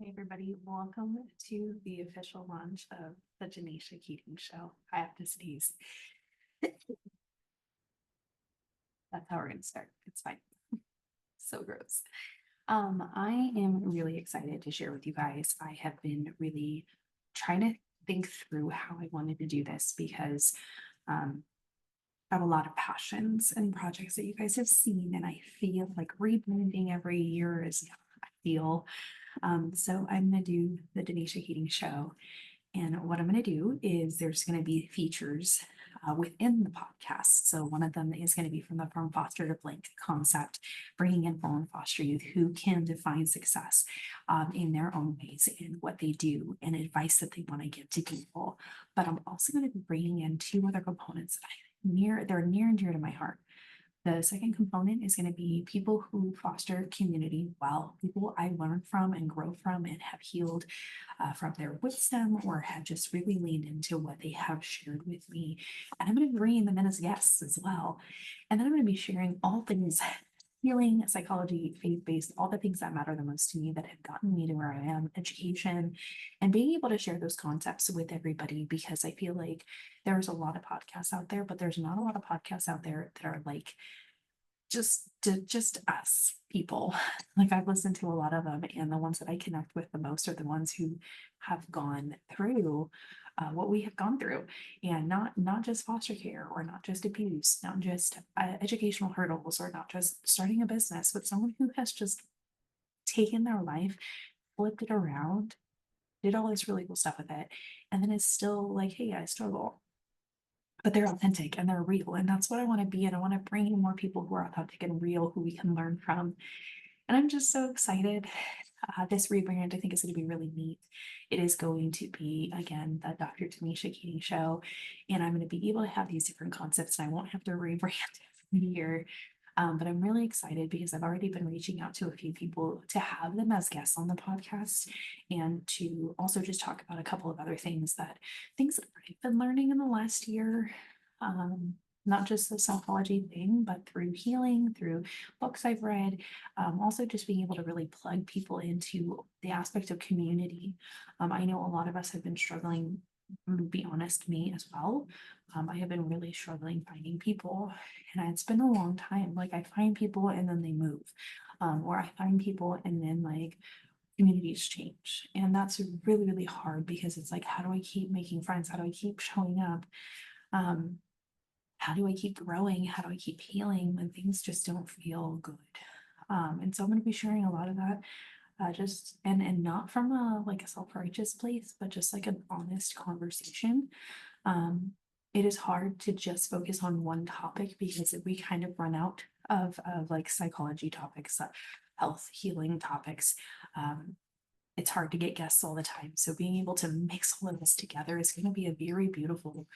Hey everybody, welcome to the official launch of the Danisha Keating Show. I have to sneeze. That's how we're gonna start. It's fine. So gross. I am really excited to share with you guys. I have been really trying to think through how I wanted to do this because um, I have a lot of passions and projects that you guys have seen, and I feel like rebranding every year is I feel. So I'm gonna do the Danisha Keating Show. And what I'm going to do is there's going to be features within the podcast. So one of them is going to be from foster to blank concept, bringing in fallen foster youth who can define success in their own ways and what they do and advice that they want to give to people. But I'm also going to be bringing in two other components that they're near and dear to my heart. The second component is going to be people who foster community well, people I learn from and grow from and have healed from their wisdom or have just really leaned into what they have shared with me. And I'm going to be bringing them in as guests as well. And then I'm going to be sharing all things healing, psychology, faith-based, all the things that matter the most to me that have gotten me to where I am, education, and being able to share those concepts with everybody because I feel like there's a lot of podcasts out there, but there's not a lot of podcasts out there that are like just us people. Like I've listened to a lot of them, and the ones that I connect with the most are the ones who have gone through what we have gone through, and not just foster care or not just abuse, not just educational hurdles or not just starting a business, but someone who has just taken their life, flipped it around, did all this really cool stuff with it, and then it's still like, hey, I struggle, but they're authentic and they're real. And that's what I want to be. And I want to bring in more people who are authentic and real, who we can learn from. And I'm just so excited. This rebrand, I think, is going to be really neat. It is going to be, again, the Dr. Tanisha Keating Show. And I'm going to be able to have these different concepts and I won't have to rebrand every year. But I'm really excited because I've already been reaching out to a few people to have them as guests on the podcast and to also just talk about a couple of other things that I've been learning in the last year. Um, not just the psychology thing, but through healing, through books I've read, also just being able to really plug people into the aspect of community. I know a lot of us have been struggling, to be honest, me as well. I have been really struggling finding people, and it's been a long time. Like I find people and then they move, or I find people and then like communities change, and that's really really hard because it's like, how do I keep making friends? How do I keep showing up? Um, how do I keep growing? How do I keep healing when things just don't feel good? And so I'm going to be sharing a lot of that, just and not from a like a self-righteous place, but just like an honest conversation. Um, it is hard to just focus on one topic because we kind of run out of like psychology topics, health healing topics. Um, it's hard to get guests all the time. So being able to mix all of this together is going to be a very beautiful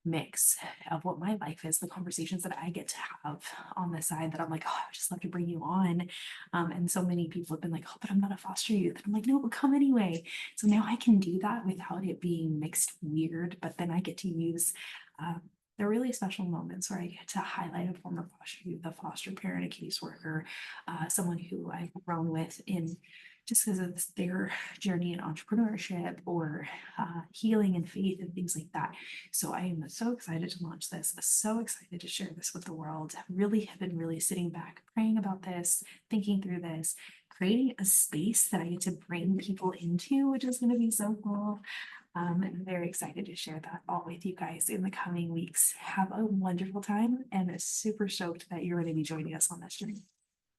mix of what my life is, the conversations that I get to have on the side that I'm like, oh, I would just love to bring you on. And so many people have been like, oh, but I'm not a foster youth. And I'm like, no, but come anyway. So now I can do that without it being mixed weird, but then I get to use um, the really special moments where I get to highlight a former foster youth, a foster parent, a caseworker, someone who I've grown with in just because of their journey in entrepreneurship or healing and faith and things like that. So I am so excited to launch this, so excited to share this with the world. Really have been really sitting back, praying about this, thinking through this, creating a space that I get to bring people into, which is going to be so cool. And I'm very excited to share that all with you guys in the coming weeks. Have a wonderful time and super stoked that you're going to be joining us on this journey.